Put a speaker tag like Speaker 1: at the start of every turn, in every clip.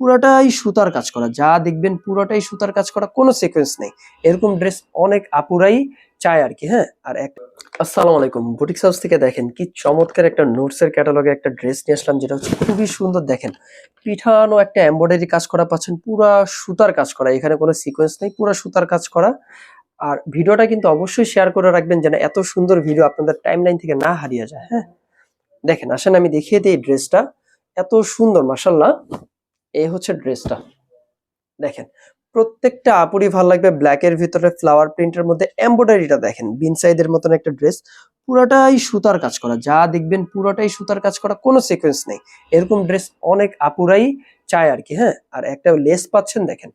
Speaker 1: পুরাটাই সুতার কাজ করা, যা দেখবেন পুরোটাই সুতার কাজ করা, কোনো সিকোয়েন্স নেই। এরকম ড্রেস অনেক আপুরাই চায় আর কি। হ্যাঁ, আর এক আসসালামু আলাইকুম, বুটিক্স হাউস থেকে দেখেন কি চমৎকার একটা নোটস এর ক্যাটালগে একটা ড্রেস নিয়ে আসলাম, যেটা হচ্ছে খুবই সুন্দর। দেখেন পিঠানো একটা এমব্রয়ডারি কাজ করা পাচ্ছেন, পুরা সুতার কাজ করা, এখানে কোনো সিকোয়েন্স নেই, পুরা সুতার কাজ করা। আর ভিডিওটা কিন্তু অবশ্যই শেয়ার করে রাখবেন যেন এত সুন্দর ভিডিও আপনাদের টাইমলাইন থেকে না হারিয়ে যায়। হ্যাঁ, দেখেন আসেন আমি দেখিয়ে দিই ড্রেসটা, এত সুন্দর মাশাআল্লাহ। এই হচ্ছে ড্রেসটা, দেখেন প্রত্যেকটা আপুরই ভালো লাগবে। ব্ল্যাক এর ভিতরে ফ্লাওয়ার প্রিন্টের মধ্যে এমব্রয়ডারিটা দেখেন, বিন সাইডের মতন একটা ড্রেস, পুরোটাই সুতার কাজ করা, যা দেখবেন পুরোটাই সুতার কাজ করা, কোনো সিকোয়েন্স নেই। এরকম ড্রেস অনেক আপুরাই চায় আর কি। হ্যাঁ, আর একটা লেস পাচ্ছেন, দেখেন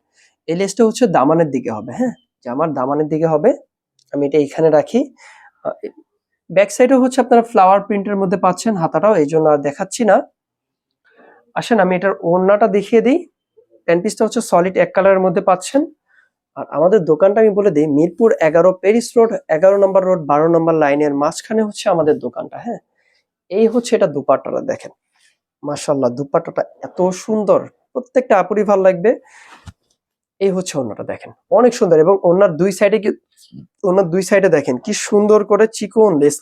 Speaker 1: এই লেসটা হচ্ছে দামানের দিকে হবে। হ্যাঁ, জামার দামানের দিকে হবে। আমি এটা এখানে রাখি। ব্যাক সাইডও হচ্ছে আপনারা ফ্লাওয়ার প্রিন্টের মধ্যে পাচ্ছেন, হাতাটাও এই জন্য আর দেখাচ্ছি না। আসেন আমি এটার ওড়নাটা দেখিয়ে দিই। প্যান্ট পিসটা হচ্ছে সলিড এক কালারের মধ্যে পাচ্ছেন। আর আমাদের দোকানটা আমি বলে দিই, মিরপুর 11 পেরিস রোড, 11 নম্বর রোড, 12 নম্বর লাইনের মাঝখানে হচ্ছে আমাদের দোকানটা। হ্যাঁ, এই হচ্ছে এটা দুপাট্টাটা, দেখেন মাশাআল্লাহ দুপাট্টাটা এত সুন্দর, প্রত্যেকটা আপুরি ভালো লাগবে। এই হচ্ছে ওড়নাটা, দেখেন অনেক সুন্দর, এবং ওড়নার দুই সাইডে দেখেন কি সুন্দর করে চিকন লেস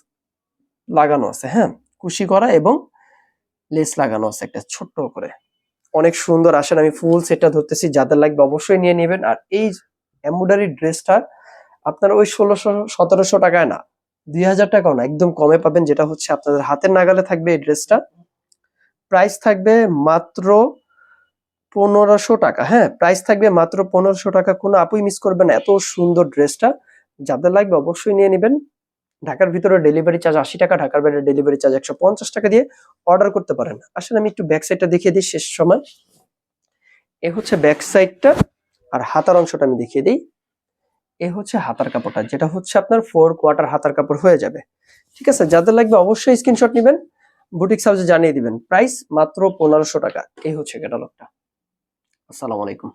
Speaker 1: লাগানো আছে। হ্যাঁ, কুশি করা এবং লেস লাগানো আছে একটা ছোট্ট করে, অনেক সুন্দর। আসেন আমি ফুল সেটটা ধরতেছি, যাদের লাগবে অবশ্যই নিয়ে নেবেন। আর এই এমব্রয়ডারি ড্রেসটা আপনারা ওই 1600-1700 টাকায় না, 2000 টাকাও না, একদম কমে পাবেন, যেটা হচ্ছে আপনাদের হাতের নাগালে থাকবে। এই ড্রেসটা প্রাইস থাকবে মাত্র 1500 টাকা। হ্যাঁ, প্রাইস থাকবে মাত্র 1500 টাকা। কোনো আপুই মিস করবেন এত সুন্দর ড্রেসটা, যাদের লাগবে অবশ্যই নিয়ে নেবেন। ঢাকার ভিতরে ডেলিভারি চার্জ 80 টাকা, ঢাকার বাইরে ডেলিভারি চার্জ 150 টাকা দিয়ে অর্ডার করতে পারেন। আসলে আমি একটু ব্যাক সাইডটা দেখিয়ে দিই শেষ সময়। এ হচ্ছে ব্যাক সাইডটা, আর হাতার অংশটা আমি দেখিয়ে দিই। এ হচ্ছে হাতার কাপড়টা, যেটা হচ্ছে আপনার 4 কোয়ার্টার হাতার কাপড় হয়ে যাবে। ঠিক আছে, যাদের লাগবে অবশ্যই স্ক্রিনশট নেবেন, বুটিক্স হাউসে জানিয়ে দিবেন। প্রাইস মাত্র 1500 টাকা। এই হচ্ছে ক্যাটালগটা। আসসালামু আলাইকুম।